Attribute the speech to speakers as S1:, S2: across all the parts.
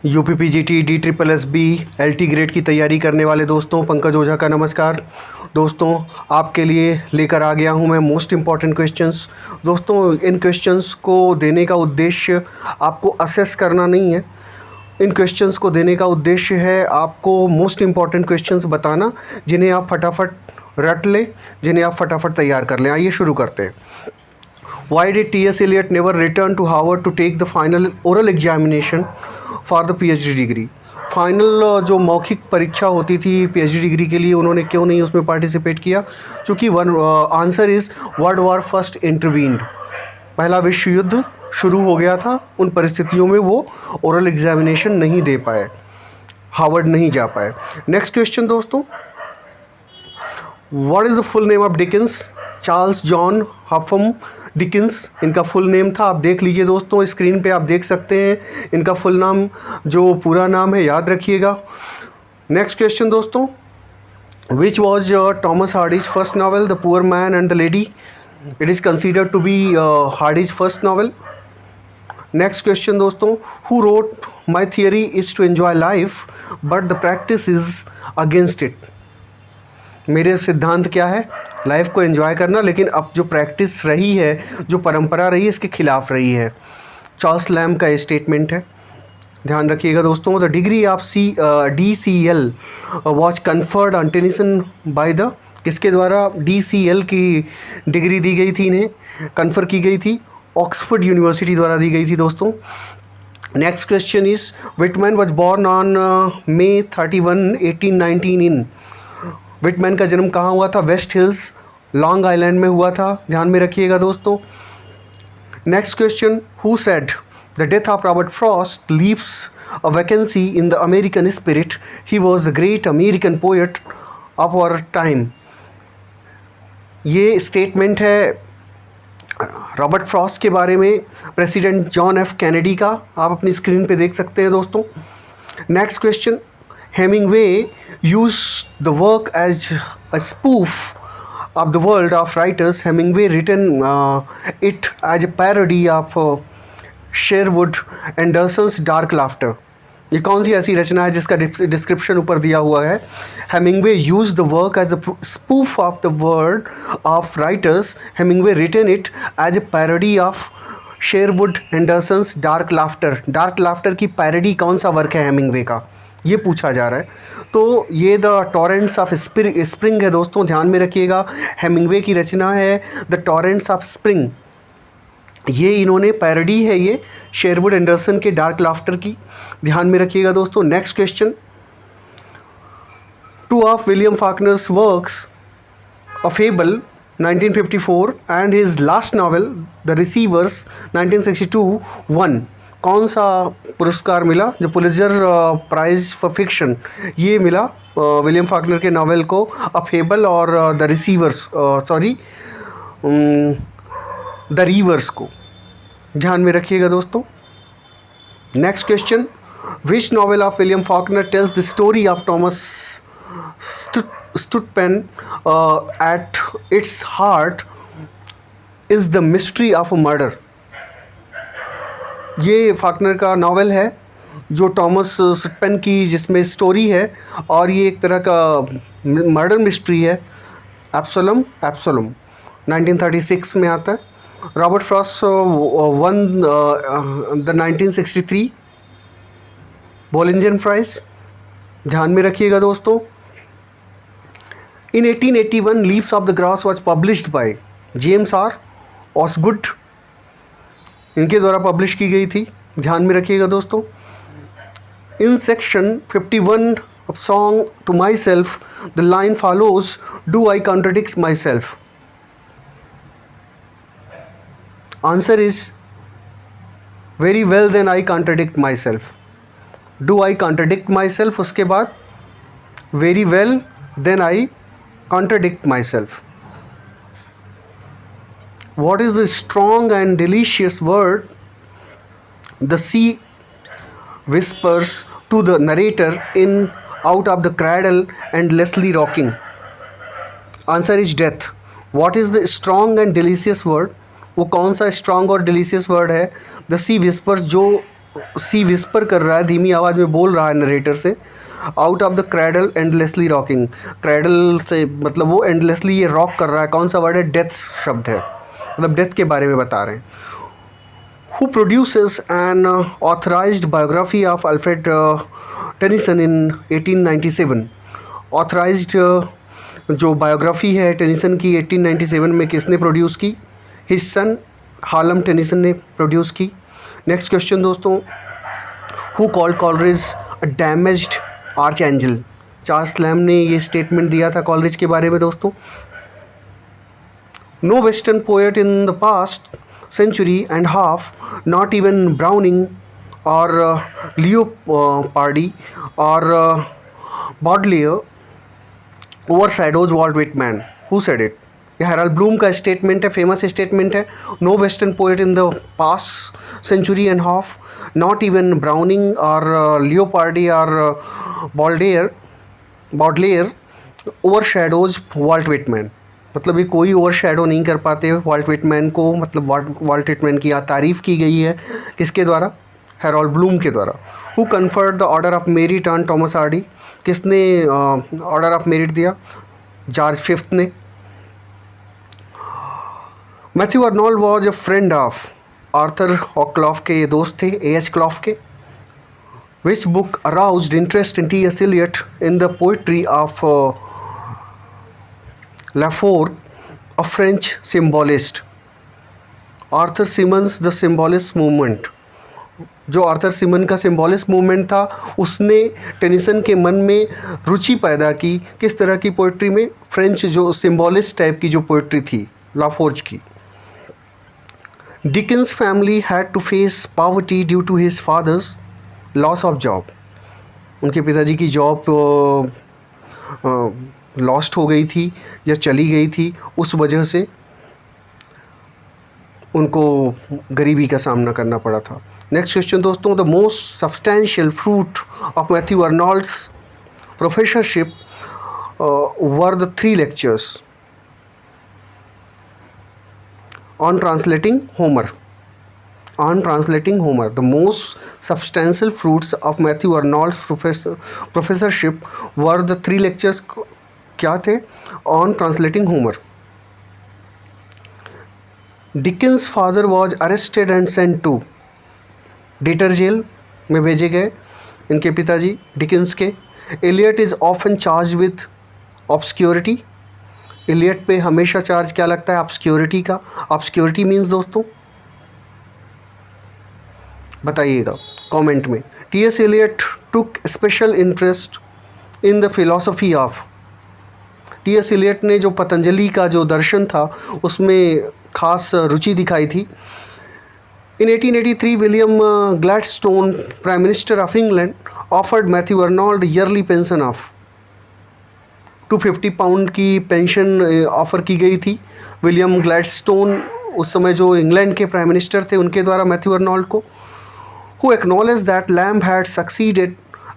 S1: UPPGT D triple S B L T grade की तैयारी करने वाले दोस्तों, पंकज ओझा का नमस्कार। दोस्तों, आपके लिए लेकर आ गया हूं मैं मोस्ट इम्पॉर्टेंट क्वेश्चंस। दोस्तों, इन क्वेश्चंस को देने का उद्देश्य आपको असेस करना नहीं है। इन क्वेश्चंस को देने का उद्देश्य है आपको मोस्ट इम्पॉर्टेंट क्वेश्चंस बताना, जिन्हें आप फटाफट रट लें, जिन्हें आप फटाफट तैयार कर लें। आइए शुरू करते हैं। Why did T.S. Eliot never return to Harvard to take the final oral examination for the PhD degree? Final जो मौखिक परीक्षा होती थी PhD डिग्री के लिए, उन्होंने क्यों नहीं उसमें पार्टिसिपेट किया? क्योंकि answer is world war first intervened. पहला विश्व युद्ध शुरू हो गया था, उन परिस्थितियों में वो ओरल एग्जामिनेशन नहीं दे पाए, हार्वर्ड नहीं जा पाए। नेक्स्ट क्वेश्चन दोस्तों, what is the full name of Dickens? Charles John Huffam Dickens इनका फुल नेम था। आप देख लीजिए दोस्तों, स्क्रीन पे आप देख सकते हैं इनका फुल नाम, जो पूरा नाम है, याद रखिएगा। नेक्स्ट क्वेश्चन दोस्तों, which was Thomas Hardy's first novel? The poor man and the lady. It is considered to be Hardy's first novel. Next question दोस्तों, who wrote my theory is to enjoy life but the practice is against it. मेरे सिद्धांत क्या है? Life को enjoy करना, लेकिन अब जो प्रैक्टिस रही है, जो परंपरा रही है, इसके खिलाफ रही है। चार्ल्स लैम्ब का ये स्टेटमेंट है, ध्यान रखिएगा दोस्तों। The degree of DCL was conferred on Tennyson by the, किसके द्वारा DCL की डिग्री दी गई थी, इन्हें कन्फर की गई थी? ऑक्सफोर्ड यूनिवर्सिटी द्वारा दी गई थी दोस्तों। Next question is, Whitman was born on May 31, 1819 in. Whitman का जन्म कहाँ हुआ था? वेस्ट हिल्स, लॉन्ग आइलैंड में हुआ था, ध्यान में रखिएगा दोस्तों। Next question, who said the death of Robert Frost leaves a vacancy in the American spirit? He was the great American poet of our time. ये स्टेटमेंट है रॉबर्ट फ्रॉस्ट के बारे में, प्रेसिडेंट जॉन एफ कैनेडी का। आप अपनी screen पे देख सकते हैं दोस्तों। Next question, Hemingway used the work as a spoof of the world of writers. Hemingway written it as a parody of Sherwood Anderson's Dark Laughter. ये कौन सी ऐसी रचना है जिसका डिस्क्रिप्शन ऊपर दिया हुआ है? Hemingway used the work as a spoof of the world of writers. Hemingway written it as a parody of Sherwood Anderson's Dark Laughter. Dark Laughter की पैरोडी कौन सा वर्क है हेमिंगवे का, ये पूछा जा रहा है। तो ये द टॉरेंट्स ऑफ स्प्रिंग है दोस्तों, ध्यान में रखिएगा। हेमिंगवे की रचना है द टॉरेंट्स ऑफ स्प्रिंग। ये इन्होंने पैरोडी है ये शेरवुड एंडरसन के डार्क लाफ्टर की, ध्यान में रखिएगा दोस्तों। Next question, two of William Faulkner's works a fable 1954 and his last novel the Reivers 1962 won. कौन सा पुरस्कार मिला? जो पुलित्जर प्राइज़ फॉर फिक्शन, ये मिला विलियम फाकनर के नावल को अ फेबल और द रिसीवर्स, द रीवर्स को, ध्यान में रखिएगा दोस्तों। Next question, which novel of William Faulkner tells the story of Thomas Sutpen at its heart is the mystery of a murder. ये फाकनर का नावल है जो टॉमस स्टुटपेन की, जिसमें स्टोरी है, और ये एक तरह का मर्डर मिस्ट्री है। एब्सोलम 1936 में आता है। Robert Frost won the 1963 Bollingen prize, ध्यान में रखिएगा दोस्तों। In 1881 leaves of the grass was published by James R Osgood, इनके द्वारा पब्लिश की गई थी, ध्यान में रखिएगा दोस्तों। In section 51 of song to myself the line follows, do I contradict myself? Answer is very well then I contradict myself. Do I contradict myself, उसके बाद very well then I contradict myself. What is the strong and delicious word the sea whispers to the narrator in Out of the Cradle and Leslie Rocking? Answer is death. What is the strong and delicious word? वो कौन सा strong और delicious word है? The sea whispers, जो सी whisper कर रहा है, धीमी आवाज़ में बोल रहा है नरेटर से, out of the cradle endlessly rocking. Cradle से मतलब वो एंडलेसली ये रॉक कर रहा है, कौन सा वर्ड है, डेथ शब्द है, मतलब डेथ के बारे में बता रहे हैं। Who produces N authorised biography of Alfred Tennyson in 1897। Authorised जो बायोग्राफी है टेनिसन की 1897 में किसने प्रोड्यूस की? हिज सन हार्लम टेनिसन ने प्रोड्यूस की। नेक्स्ट क्वेश्चन दोस्तों, who called Coleridge a damaged arch angel. Charles lamb ने ये स्टेटमेंट दिया था कॉलरिज के बारे में दोस्तों। No western poet in the past century and half, not even Browning or Leopardi or Baudelaire overshadows Walt Whitman. Who said it? ये Harold Bloom का स्टेटमेंट है, फेमस स्टेटमेंट है। No western poet in the past century and half, not even Browning और Leopardi और बॉडलेयर ओवरशैडोज Walt Whitman. मतलब ये कोई over shadow नहीं कर पाते वॉल्ट विटमैन को, मतलब वॉल्ट विटमैन की तारीफ़ की गई है किसके द्वारा? हेराल्ड ब्लूम के द्वारा। Who conferred the order of merit on Thomas Hardy. किसने ऑर्डर ऑफ मेरिट दिया? जॉर्ज फिफ्थ ने। Matthew Arnold was a friend of Arthur Clough के, ये दोस्त थे A.H. क्लॉफ के। Which book aroused interest in T.S. Eliot in the poetry of Lafort, a French symbolist. Arthur Symons the symbolist movement. जो Arthur Symon का symbolist movement था उसने Tennyson के मन में रुचि पैदा की किस तरह की पोइट्री में? फ्रेंच जो सिम्बॉलिस्ट टाइप की जो पोइट्री थी लाफोर्ज की। Dickens family had to face poverty due to his father's loss of job. उनके पिताजी की जॉब लॉस्ट हो गई थी या चली गई थी, उस वजह से उनको गरीबी का सामना करना पड़ा था। नेक्स्ट क्वेश्चन दोस्तों, the most substantial fruit of Matthew Arnold's professorship were the 3 lectures on translating Homer. On translating Homer, the most substantial fruits of Matthew Arnold's professorship were the 3 lectures. क्या थे? On translating Homer. Dickens' father was arrested and sent to debtor jail में भेजे गए इनके पिताजी Dickens के। Eliot is often charge with obscurity. Eliot पे हमेशा चार्ज क्या लगता है? ऑब्सक्योरिटी का। ऑब्सक्योरिटी मीन्स दोस्तों बताइएगा कमेंट में। T.S. Eliot took special interest in the philosophy of। T.S. Eliot ने जो पतंजलि का जो दर्शन था उसमें खास रुचि दिखाई थी। In 1883, William Gladstone, Prime Minister of England, offered Matthew Arnold yearly pension of 250 pound की पेंशन ऑफ़र की गई थी। विलियम ग्लैडस्टोन उस समय जो इंग्लैंड के प्राइम मिनिस्टर थे उनके द्वारा मैथ्यू अर्नोल्ड को। Who acknowledged that Lamb had succeeded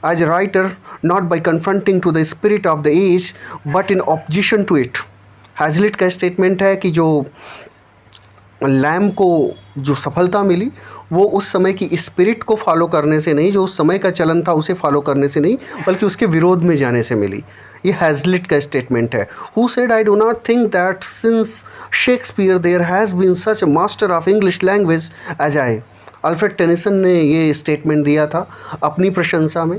S1: as a writer not by confronting to the spirit of the age but in opposition to it। Hazlitt का statement है कि जो लैम्ब को जो सफलता मिली वो उस समय की स्पिरिट को फॉलो करने से नहीं, जो उस समय का चलन था उसे फॉलो करने से नहीं, बल्कि उसके विरोध में जाने से मिली। ये हैजलिट का स्टेटमेंट है। Who said I do not think that since Shakespeare there has been such a master of English language as I. Alfred Tennyson ने ये स्टेटमेंट दिया था अपनी प्रशंसा में।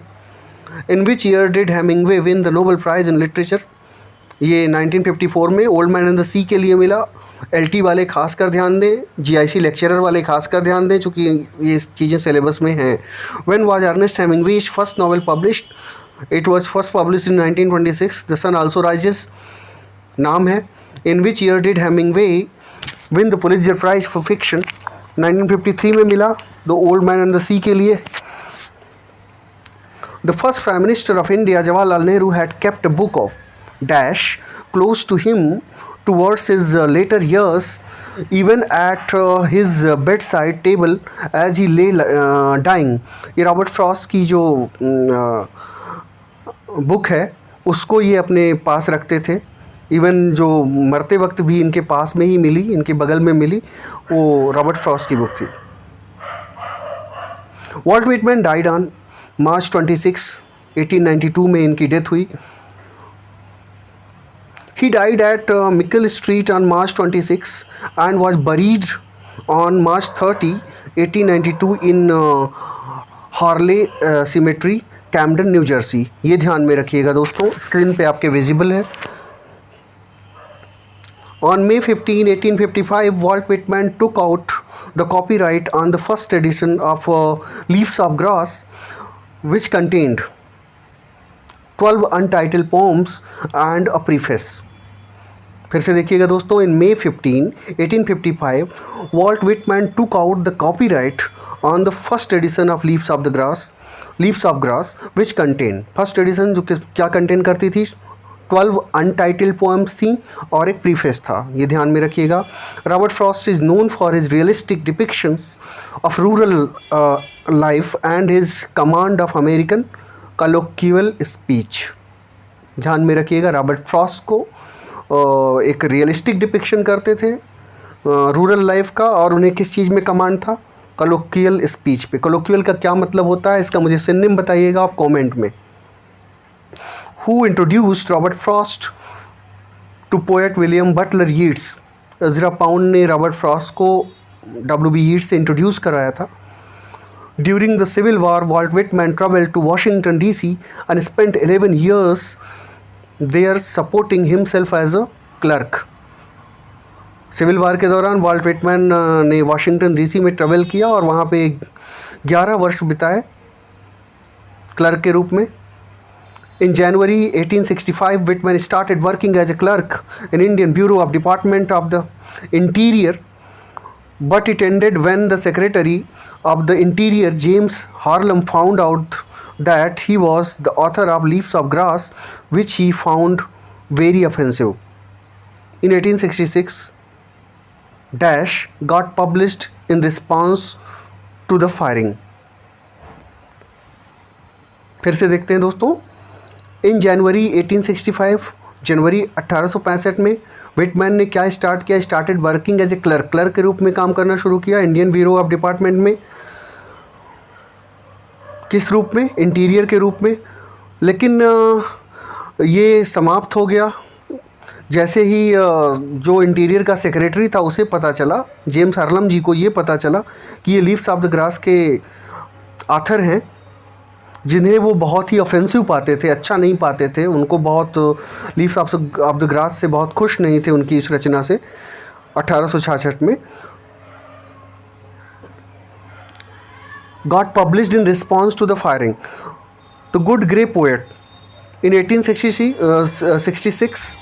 S1: In which year did Hemingway win the Nobel prize in literature. ये 1954 में old man and the sea के लिए मिला। LT वाले खास कर ध्यान दें, GIC लेक्चरर वाले खास कर ध्यान दें चूँकि ये चीज़ें सिलेबस में हैं। When was Ernest Hemingway's first novel published. It was first published in 1926। The sun also rises नाम है। In which year did Hemingway win the Pulitzer prize for fiction. 1953 में मिला the old man and the sea के लिए। The first prime minister of India Jawaharlal Nehru had kept a book of dash close to him towards his later years, even at his bedside table as he lay dying। ये Robert Frost की जो book है उसको ये अपने पास रखते थे। Even जो मरते वक्त भी इनके पास में ही मिली, इनके बगल में मिली, वो रॉबर्ट फ्रॉस्ट की बुक थी। Walt Whitman died on March 26, 1892 में इनकी डेथ हुई। He died at Mickle Street on March 26 and was buried on March 30, 1892 in Harley Cemetery, Camden, New Jersey। ये ध्यान में रखिएगा दोस्तों, स्क्रीन पे आपके विजिबल है। On May 15, 1855, Walt Whitman took out the copyright on the first edition of Leaves of Grass, which contained 12 untitled poems and a preface। फिर से देखिएगा दोस्तों, in May 15, 1855 Walt Whitman took out the copyright on the first edition of Leaves of Grass which contain, first edition जो क्या contain करती थी, 12 untitled poems थी और एक प्रीफेस था, ये ध्यान में रखिएगा। Robert Frost is known for his realistic depictions of rural life and his command of American colloquial speech. ध्यान में रखिएगा, रॉबर्ट फ्रॉस्ट को एक रियलिस्टिक डिपिक्शन करते थे रूरल लाइफ का, और उन्हें किस चीज़ में कमांड था, कलोक्यूअल स्पीच पे। कलोक्यूअल का क्या मतलब होता है, इसका मुझे सिनोनिम बताइएगा आप कमेंट में। Who introduced Robert Frost to poet William Butler Yeats. Ezra Pound ने रॉबर्ट फ्रॉस्ट को W.B. यीट्स से इंट्रोड्यूस कराया था। During the civil war Walt Whitman travelled to Washington DC and spent 11 years there supporting himself as a clerk. Civil war के दौरान Walt Whitman ने Washington DC में travel किया और वहाँ पे 11 वर्ष बिताए क्लर्क के रूप में। In January 1865 Whitman started working as a clerk in Indian bureau of department of the interior, but it ended when the secretary of the Interior, James Harlem, found out that he was the author of Leaves of Grass, which he found very offensive. In 1866, Dash got published in response to the firing. फिर से देखते हैं दोस्तों, इन January 1865, जनवरी 1865 में Whitman ने क्या start किया, started working as a clerk के रूप में काम करना शुरू किया इंडियन ब्यूरो ऑफ डिपार्टमेंट में। किस रूप में, इंटीरियर के रूप में। लेकिन ये समाप्त हो गया जैसे ही जो इंटीरियर का सेक्रेटरी था उसे पता चला, जेम्स हार्लम जी को ये पता चला कि ये लीव्स ऑफ द ग्रास के आथर हैं, जिन्हें वो बहुत ही ऑफेंसिव पाते थे, अच्छा नहीं पाते थे, उनको बहुत लीव्स ऑफ द ग्रास से बहुत खुश नहीं थे उनकी इस रचना से। 1866 में got published in response to the firing. The Good Grey Poet in 1866,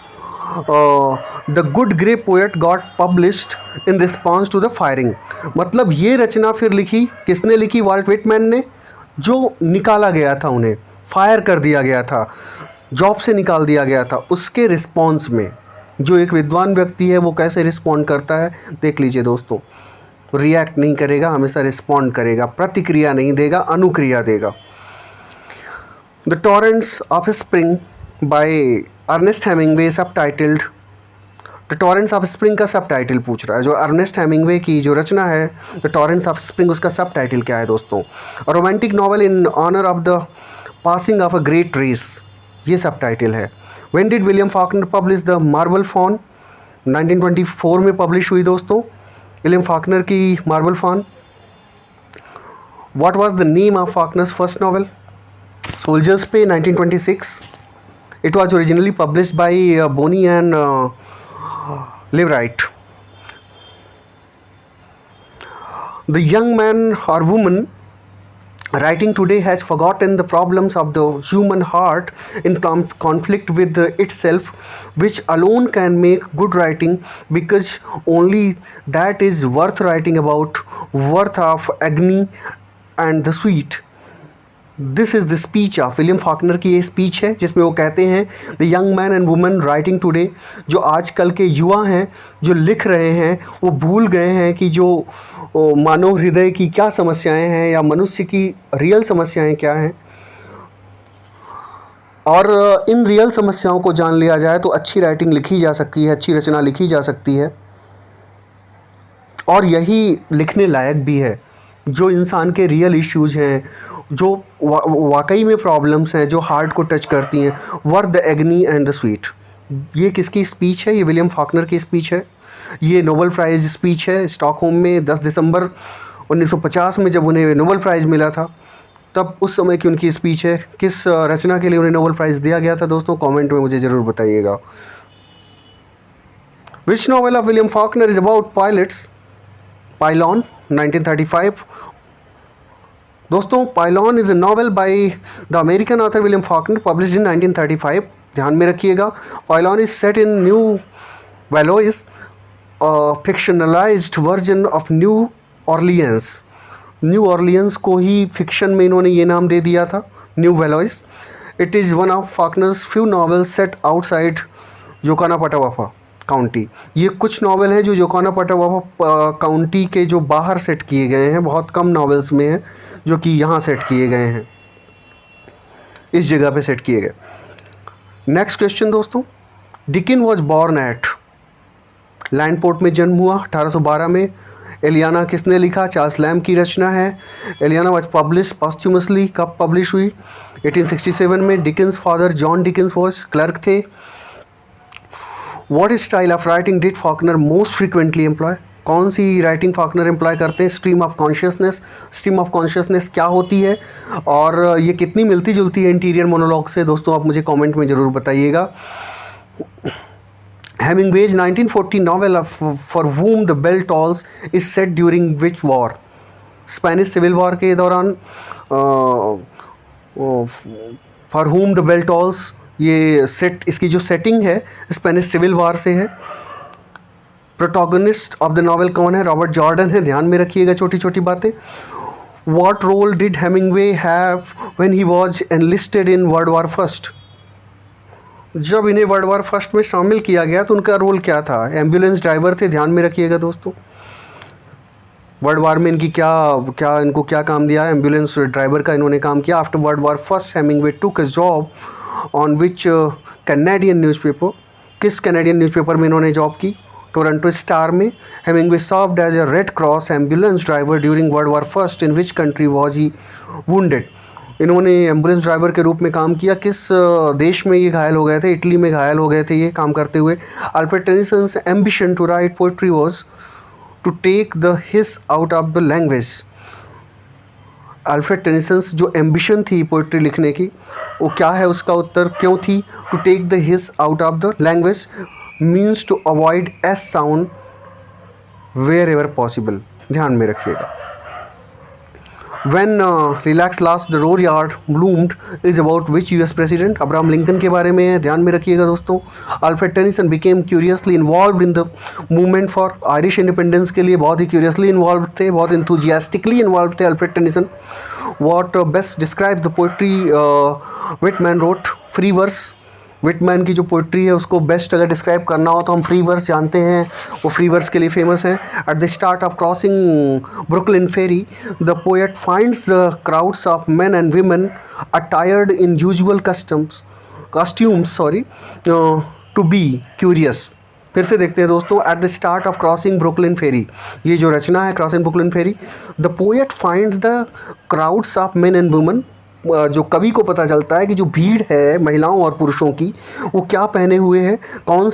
S1: The Good Grey Poet got published in response to the firing। मतलब ये रचना फिर लिखी, किसने लिखी, वॉल्ट व्हिटमैन ने, जो निकाला गया था, उन्हें फायर कर दिया गया था, जॉब से निकाल दिया गया था, उसके रिस्पॉन्स में। जो एक विद्वान व्यक्ति है वो कैसे रिस्पॉन्ड करता है देख लीजिए दोस्तों, रिएक्ट नहीं करेगा, हमेशा रिस्पॉन्ड करेगा, प्रतिक्रिया नहीं देगा, अनुक्रिया देगा। The torrents of spring by Ernest Hemingway subtitled. The torrents of spring का सब टाइटल पूछ रहा है, जो अर्नेस्ट हेमिंगवे की जो रचना है द टॉरेंट्स ऑफ स्प्रिंग, उसका सब टाइटल क्या है दोस्तों। Romantic novel in honour of the passing of a great race, ये सब टाइटल है। When did William Faulkner publish the marble faun, 1924 में पब्लिश हुई दोस्तों विलियम फॉकनर की marble faun. What was the name of Faulkner's first novel, soldiers' pay, 1926। It was originally published by Boni and Liveright. The young man और woman writing today has forgotten the problems of the human heart in conflict with itself, which alone can make good writing, because only that is worth writing about, worth of agony and the sweet। This is the speech of William Faulkner की ये speech है जिसमें वो कहते हैं the young man and woman writing today, जो आजकल के युवा हैं जो लिख रहे हैं वो भूल गए हैं कि जो मानव हृदय की क्या समस्याएं हैं या मनुष्य की रियल समस्याएं क्या हैं, और इन रियल समस्याओं को जान लिया जाए तो अच्छी राइटिंग लिखी जा सकती है, अच्छी रचना लिखी जा सकती है, और यही लिखने लायक भी है। जो इंसान के रियल इश्यूज हैं, जो वाकई में प्रॉब्लम्स हैं, जो हार्ट को टच करती हैं, were the एग्नी and the sweet. ये किसकी स्पीच है? ये विलियम फॉकनर की स्पीच है। ये नोबेल प्राइज़ स्पीच है स्टॉकहोम में 10 दिसंबर 1950 में जब उन्हें नोबेल प्राइज़ मिला था, तब उस समय की उनकी स्पीच है। किस रचना के लिए उन्हें नोबेल प्राइज़ दिया गया था दोस्तों? कमेंट में मुझे ज़रूर बताइएगा। Which novel of William Faulkner is about pilots? Pylon 1935। दोस्तों pylon is a novel by the American author William Faulkner published in 1935। ध्यान में रखिएगा, pylon is set in New Valois, fictionalized version of New Orleans. New Orleans को ही fiction में इन्होंने ये नाम दे दिया था, New Valois. It is one of Faulkner's few novels set outside Yoknapatawpha County. ये कुछ नॉवेल हैं जो योकानापटावापा काउंटी के जो बाहर सेट किए गए हैं, बहुत कम नॉवेल्स में हैं जो कि यहाँ सेट किए गए हैं, इस जगह पे सेट किए गए। नेक्स्ट क्वेश्चन दोस्तों, डिकिन वॉज बॉर्न एट? लैंडपोर्ट में जन्म हुआ 1812 में। एलियाना किसने लिखा? चार्ल्स लैम्ब की रचना है। एलियाना वॉज पब्लिश पॉस्ट्यूमसली, कब पब्लिश हुई? 1867 में। Dickens father John Dickens was clerk थे। What style of writing did Faulkner most frequently employ? कौन सी राइटिंग फॉकनर एम्प्लॉय करते हैं? Stream of consciousness. Stream of consciousness क्या होती है और ये कितनी मिलती जुलती है इंटीरियर मोनोलॉग से? दोस्तों आप मुझे कमेंट में ज़रूर बताइएगा। Hemingway's 1940 novel for whom the bell tolls is set during which war? Spanish civil war के दौरान। For whom the bell tolls, ये सेट, इसकी जो सेटिंग है स्पेनिश सिविल वॉर से है। प्रोटोगनिस्ट ऑफ द नॉवेल कौन है? रॉबर्ट जॉर्डन है। ध्यान में रखिएगा छोटी छोटी बातें। What role did Hemingway have when he was enlisted in world war first? जब इन्हें वर्ल्ड वॉर फर्स्ट में शामिल किया गया तो उनका रोल क्या था? एम्बुलेंस ड्राइवर थे। ध्यान में रखिएगा दोस्तों, वर्ल्ड वॉर में इनको क्या काम दिया? एम्बुलेंस ड्राइवर का इन्होंने काम किया। After world war first Hemingway took a job on which Canadian newspaper? किस कैनेडियन न्यूज़पेपर में इन्होंने जॉब की? टोरंटो स्टार में। Hemingway served as a Red Cross ambulance driver during world war first. In which country was he wounded? इन्होंने ambulance driver के रूप में काम किया। किस देश में ये घायल हो गए थे? इटली में घायल हो गए थे ये काम करते हुए। Alfred Tennyson's ambition to write poetry was to take the hiss out of the language. Alfred Tennyson's जो एम्बिशन थी पोइट्री लिखने की, वो क्या है? उसका उत्तर क्यों थी? To take the hiss out of the language means to avoid S sound wherever possible. ध्यान में रखिएगा। When Lilacs Last the Roar Yard Bloomed is about which US president? Abraham Lincoln के बारे में है। ध्यान में रखिएगा दोस्तों। Alfred Tennyson became curiously involved in the movement for Irish independence के लिए बहुत ही curiously involved थे, बहुत enthusiastically involved थे Alfred Tennyson. What best describes the poetry Whitman wrote? Free verse। Whitman की जो पोइट्री है उसको बेस्ट अगर डिस्क्राइब करना हो तो हम फ्री वर्स जानते हैं, वो फ्री वर्स के लिए फेमस है। At the start of crossing Brooklyn ferry the poet finds the crowds of men and women attired in usual costumes to be curious. फिर से देखते हैं दोस्तों। At the start of crossing Brooklyn ferry, ये जो रचना है crossing Brooklyn ferry, the poet finds the crowds of men and women. जो कवि को पता चलता है कि जो भीड़ है महिलाओं और पुरुषों की, वो क्या पहने हुए हैं, कौन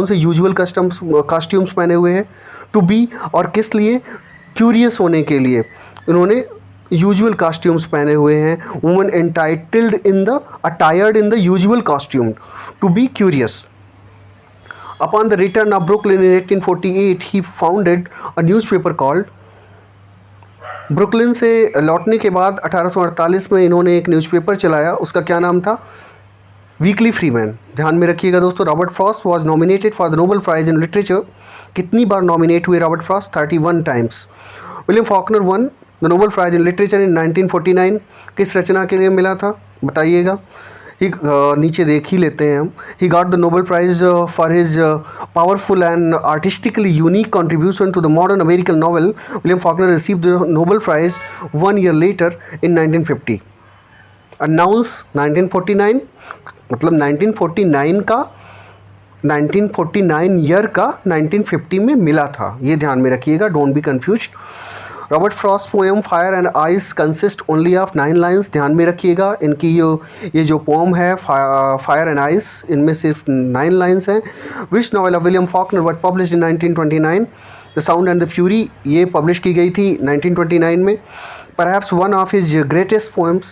S1: से यूजुअल कॉस्ट्यूम्स पहने हुए हैं। टू बी, और किस लिए? क्यूरियस होने के लिए इन्होंने यूजुअल कॉस्ट्यूम्स पहने हुए हैं। Woman attired in the usual costume to be curious. Upon the return of Brooklyn in 1848 he founded a newspaper called. Brooklyn से लौटने के बाद 1848 में इन्होंने एक न्यूज़पेपर चलाया, उसका क्या नाम था? Weekly Freeman. ध्यान में रखिएगा दोस्तों। Robert Frost was nominated for the Nobel prize in literature. कितनी बार नॉमिनेट हुए Robert Frost? 31 times. William Faulkner one the Nobel prize in literature in 1949। किस रचना के लिए मिला था बताइएगा? नीचे देख ही लेते हैं हम। He got the Nobel prize for his powerful and artistically unique contribution to the modern American novel. William Faulkner received the Nobel Prize 1 year later in 1950. Announce 1949, मतलब 1949 ईयर का 1950 में मिला था, ये ध्यान में रखिएगा, don't be confused. Robert Frost poem fire and ice consist only of 9 lines. ध्यान में रखिएगा इनकी ये जो पोम है फायर एंड आइस, इनमें सिर्फ 9 लाइन्स हैं। Which novel of William Faulkner was publish in 1929? The sound and the fury, ये पब्लिश की गई थी 1929 में। Perhaps one of his greatest poems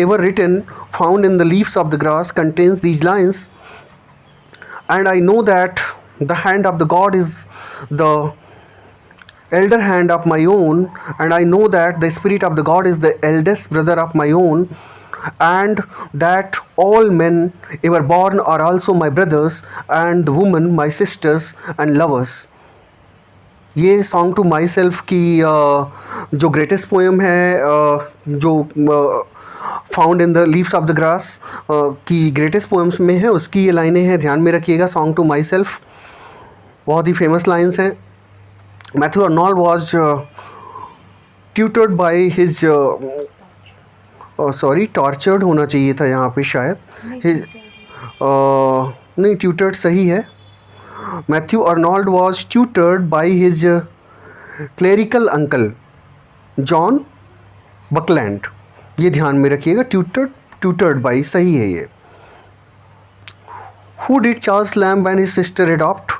S1: ever written, found in the leaves of the grass, contains these lines: and I know that the hand of the God is the elder hand of my own, and I know that the spirit of the God is the eldest brother of my own, and that all men ever born are also my brothers, and the women my sisters and lovers. ये song to my self की जो greatest poem है, जो found in the leaves of the grass की greatest poems में है, उसकी ये लाइनें हैं, ध्यान में रखिएगा। सॉन्ग टू माई सेल्फ बहुत ही फेमस लाइन्स हैं। Matthew Arnold was tutored by his tortured होना चाहिए था यहाँ पे शायद, नहीं ट्यूटर्ड सही है। Matthew Arnold was tutored by his clerical uncle John Buckland। ये ध्यान में रखिएगा, tutored by सही है ये। Who did Charles Lamb and his sister adopt?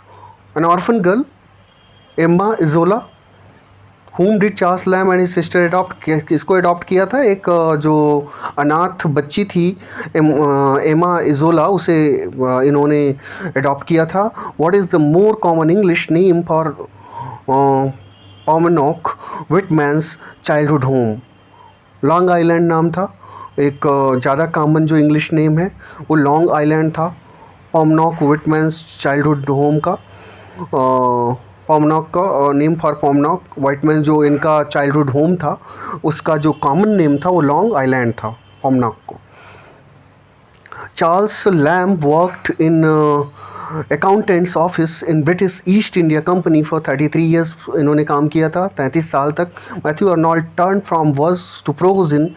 S1: An orphan girl, Emma Izola। Whom did Charles Lamb and his sister adopt? किसको adopt किया था? एक जो अनाथ बच्ची थी एमा इजोला, उसे इन्होंने अडॉप्ट किया था। What is the more common English name for Paumanok Whitman's childhood home? Long island नाम था। एक ज़्यादा कॉमन जो इंग्लिश नेम है वो लॉन्ग आइलैंड था पॉमनॉक व्हिटमैन्स चाइल्डहुड होम का। पॉमनॉक का नेम फॉर पॉमनॉक व्हिटमैन जो इनका चाइल्डहुड होम था, उसका जो कॉमन नेम था वो लॉन्ग आइलैंड था पॉमनॉक को। Charles Lamb worked in accountants office in British East India Company for 33 years. इन्होंने काम किया था 33 साल तक। Matthew Arnold turn from verse to prose in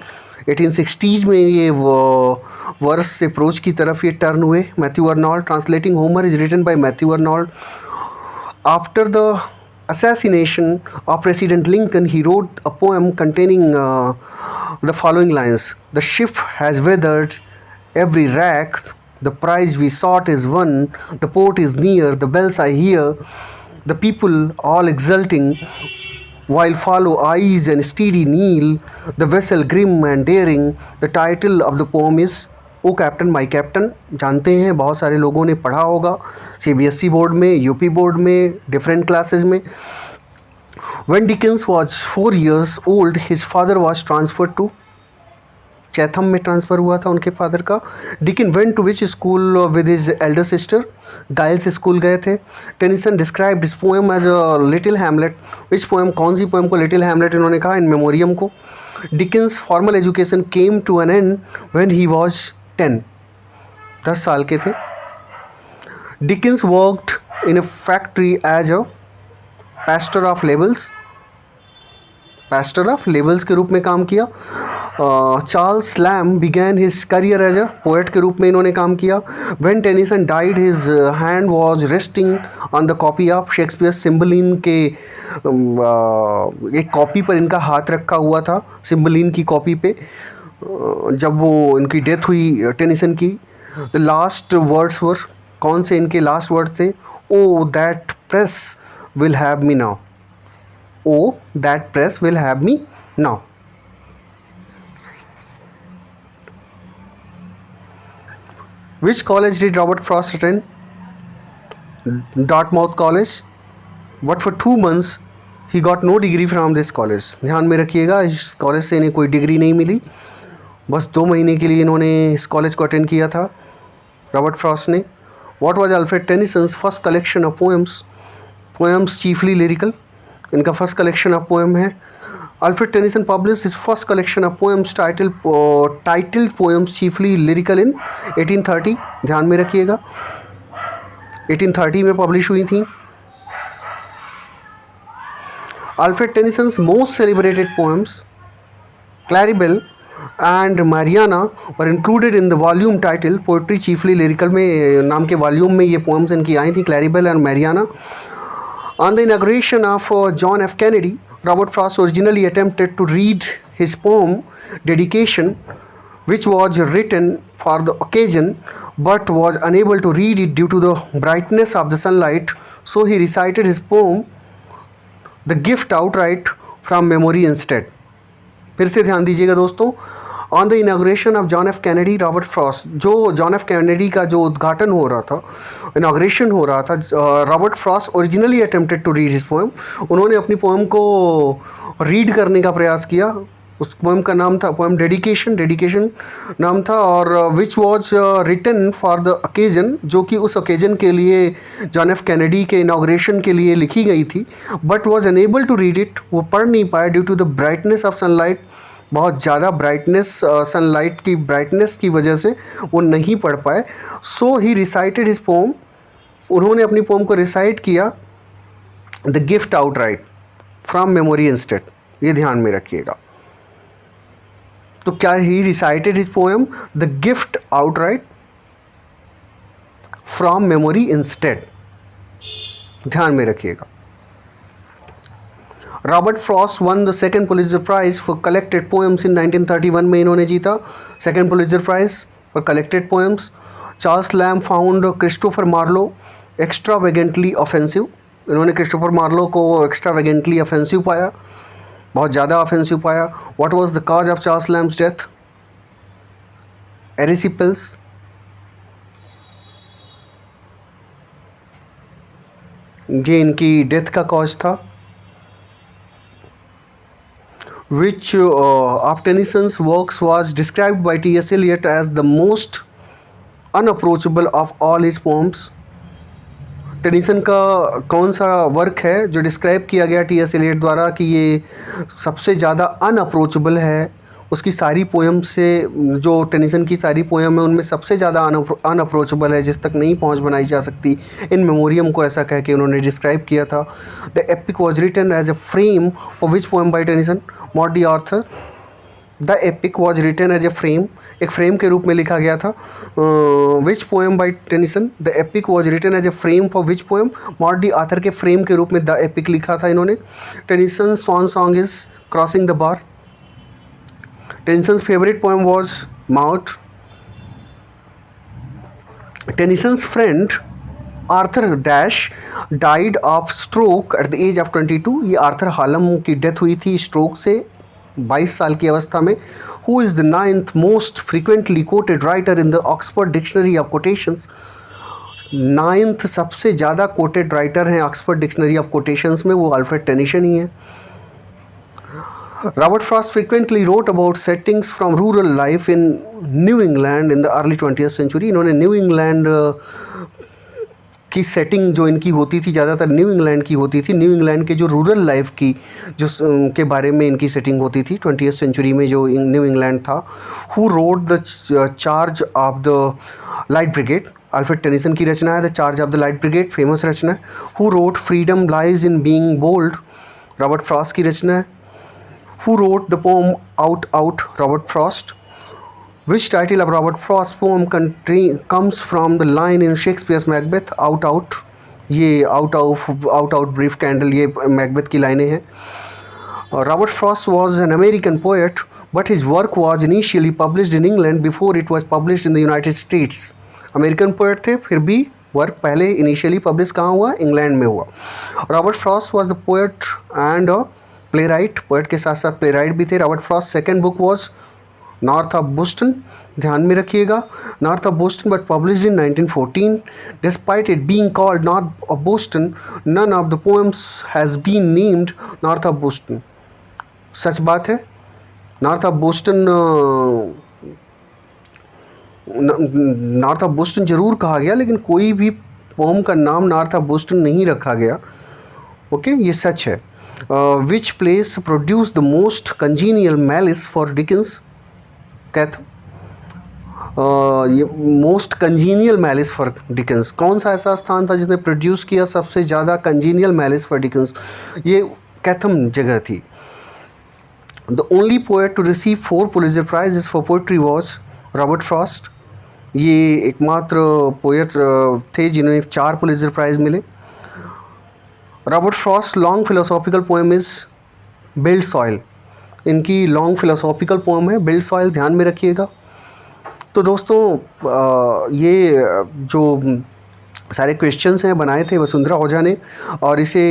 S1: 1860s में, ये वर्स से प्रोज की तरफ ये टर्न हुए। Matthew Arnold translating Homer is written by Matthew Arnold. After the assassination of President Lincoln, he wrote a poem containing the following lines: "The ship has weathered every wreck, the prize we sought is won, the port is near, the bells I hear, the people all exulting, while follow eyes and steady kneel, the vessel grim and daring." The title of the poem is O captain my captain. जानते हैं, बहुत सारे लोगों ने पढ़ा होगा CBSE board में, UP board में, डिफरेंट क्लासेस में। When Dickens was 4 years old, his father was transferred to Chatham में ट्रांसफ़र हुआ था उनके फादर का। Dickens went to which school with his elder sister? Giles school गए थे। Tennyson describe this poem as a little Hamlet. Which poem, कौन सी poem को लिटिल हैमलेट इन्होंने कहा? इन मेमोरियम को। Dickens formal education came to an end when he was 10 साल के थे। Dickens worked in a factory as a paster of labels, पैस्टर of labels के रूप में काम किया। Charles Lamb began his career as a poet के रूप में इन्होंने काम किया। When Tennyson died his hand was resting on the copy of Shakespeare Cymbeline के एक कॉपी पर इनका हाथ रखा हुआ था, सिम्बलिन की कॉपी पे। जब वो इनकी डेथ हुई टेनिसन की, द लास्ट वर्ड्स वर, कौन से इनके लास्ट वर्ड थे? O that press will have me now, O that press will have me now. Which college did Robert Frost attend? Dartmouth College. But for 2 months he got no degree from this college. ध्यान में रखिएगा, इस college से इन्हें कोई degree नहीं मिली। बस 2 महीने के लिए इन्होंने इस कॉलेज को अटेंड किया था रॉबर्ट फ्रॉस्ट ने। What was Alfred Tennyson's first collection of poems? Poems chiefly lyrical. इनका फर्स्ट कलेक्शन ऑफ पोएम है। Alfred Tennyson published his first collection of poems titled Poems Chiefly Lyrical in 1830। ध्यान में रखिएगा, 1830 में publish हुई थी। Alfred Tennyson's most celebrated poems, Claribel and Mariana, were included in the volume titled Poetry Chiefly Lyrical में नाम के volume में ये पोएम्स इनकी आई थी, Claribel and Mariana। On the inauguration of John F. Kennedy Robert Frost originally attempted to read his poem Dedication, which was written for the occasion, but was unable to read it due to the brightness of the sunlight, so he recited his poem The Gift outright from memory instead. फिर से ध्यान दीजिएगा दोस्तों, on the inauguration of John F Kennedy, Robert Frost, जो John F Kennedy का जो उद्घाटन हो रहा था, इनाग्रेशन हो रहा था, Robert Frost originally attempted to read his poem, उन्होंने अपनी पोएम को रीड करने का प्रयास किया। उस पोएम का नाम था, पोएम डेडिकेशन नाम था, और which was written for the occasion, जो कि उस ओकेजन के लिए जॉन एफ कैनेडी के इनाग्रेशन के लिए लिखी गई थी, but was unable to read it, वो पढ़ नहीं पाया due to the brightness of sunlight, बहुत ज़्यादा ब्राइटनेस, सनलाइट की ब्राइटनेस की वजह से वो नहीं पढ़ पाए। So he recited his poem, उन्होंने अपनी पोम को रिसाइट किया the gift outright from memory instead, ये ध्यान में रखिएगा। तो क्या he recited his poem the gift outright from memory instead, ध्यान में रखिएगा। Robert Frost won the second Pulitzer prize for collected poems in 1931 में इन्होंने जीता second Pulitzer prize for collected poems. Charles Lamb found Christopher Marlowe extravagantly offensive, इन्होंने Christopher Marlowe को extravagantly offensive पाया, बहुत ज़्यादा ऑफेंसिव पाया। What was the cause of Charles Lamb's death? Erysipelas, ये इनकी डेथ का कॉज था। Which of Tennyson's works was described by T.S. Eliot as the most unapproachable of all his poems? Tennyson का कौन सा वर्क है जो डिस्क्राइब किया गया टी.एस. एलियट द्वारा कि ये सबसे ज़्यादा अनअप्रोचेबल है? उसकी सारी पोएम से, जो टेनिसन की सारी पोएम है उनमें सबसे ज़्यादा अनअप्रोचेबल है, जिस तक नहीं पहुंच बनाई जा सकती, इन मेमोरियम को ऐसा कह के उन्होंने डिस्क्राइब किया था। The epic was written as a frame for which poem by Tennyson? Morte d'Arthur? The epic was written as a frame, एक फ्रेम के रूप में लिखा गया था। Which poem by Tennyson? The epic was written as a frame for which poem? Morte d'Arthur के frame के रूप में द एपिक लिखा था इन्होंने। Tennyson swan song is crossing the bar. Tennyson's favourite poem was mount. Tennyson's friend Arthur dash died of stroke at the age of 22, ये Arthur हालम की death हुई थी स्ट्रोक से 22 साल की अवस्था में। Who is the 9th most frequently coated writer in the Oxford dictionary of quotations? 9th सबसे ज़्यादा कोटेड राइटर हैं ऑक्सफोर्ड डिक्शनरी ऑफ कोटेशंस में, वो अल्फ्रेड टेनिसन ही है। Robert Frost frequently wrote about settings from rural life in New England in the early 20th century. इन्होंने new England की setting जो इनकी होती थी, ज़्यादातर न्यू इंग्लैंड की होती थी, न्यू इंग्लैंड के जो रूरल लाइफ की जो के बारे में इनकी सेटिंग होती थी 20th सेंचुरी में जो न्यू इंग्लैंड था। Who wrote the charge of the light brigade? Alfred Tennyson की रचना है the charge of the light brigade, famous रचना है। Who wrote freedom lies in being bold? Robert Frost की रचना है। Who wrote the poem Out Out? Robert Frost. Which title of Robert Frost's poem comes from the line in Shakespeare's Macbeth? Out Out. ये Out Out Brief Candle, ये Macbeth की लाइनें हैं। Robert Frost was an American poet, but his work was initially published in England before it was published in the United States. American poet थे, फिर भी work पहले initially publish कहाँ हुआ? इंग्लैंड में हुआ। Robert Frost was the poet and a playwright, poet के साथ साथ प्ले राइट भी थे। Robert Frost second book was North of Boston, ध्यान में रखिएगा। North of Boston was published in 1914। Despite it being called North of Boston, none of the poems has been named North of Boston. सच बात है, north of Boston ज़रूर कहा गया, लेकिन कोई भी पोएम का नाम नॉर्थ ऑफ बोस्टन नहीं रखा गया। ओके, ये सच है। Which place produced the most congenial malice for Dickens? कैथम। ये most congenial malice for Dickens, कौन सा ऐसा स्थान था जिसने प्रोड्यूस किया सबसे ज़्यादा कंजीनियल मैलिस फॉर डिकेंस? ये कैथम जगह थी। The only poet to receive 4 Pulitzer prizes for poetry was Robert Frost. ये एकमात्र पोएट थे जिन्हें 4 पुलित्जर प्राइज मिले। Robert Frost's long philosophical poem is build soil, इनकी लॉन्ग फिलोसॉफिकल पोएम है बिल्ड सॉइल, ध्यान में रखिएगा। तो दोस्तों ये जो सारे क्वेश्चंस हैं बनाए थे वसुंधरा ओझा ने, और इसे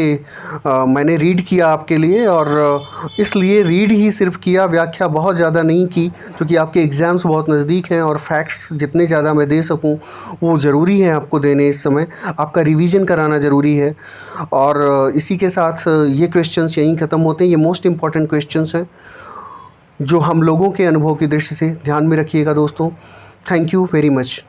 S1: मैंने रीड किया आपके लिए, और इसलिए रीड ही सिर्फ किया, व्याख्या बहुत ज़्यादा नहीं की, क्योंकि आपके एग्ज़ाम्स बहुत नज़दीक हैं और फैक्ट्स जितने ज़्यादा मैं दे सकूं वो ज़रूरी है आपको देने। इस समय आपका रिवीजन कराना ज़रूरी है। और इसी के साथ ये क्वेश्चंस यहीं ख़त्म होते हैं। ये मोस्ट इम्पॉर्टेंट क्वेश्चंस हैं जो हम लोगों के अनुभव की दृष्टि से ध्यान में रखिएगा दोस्तों। Thank you very much.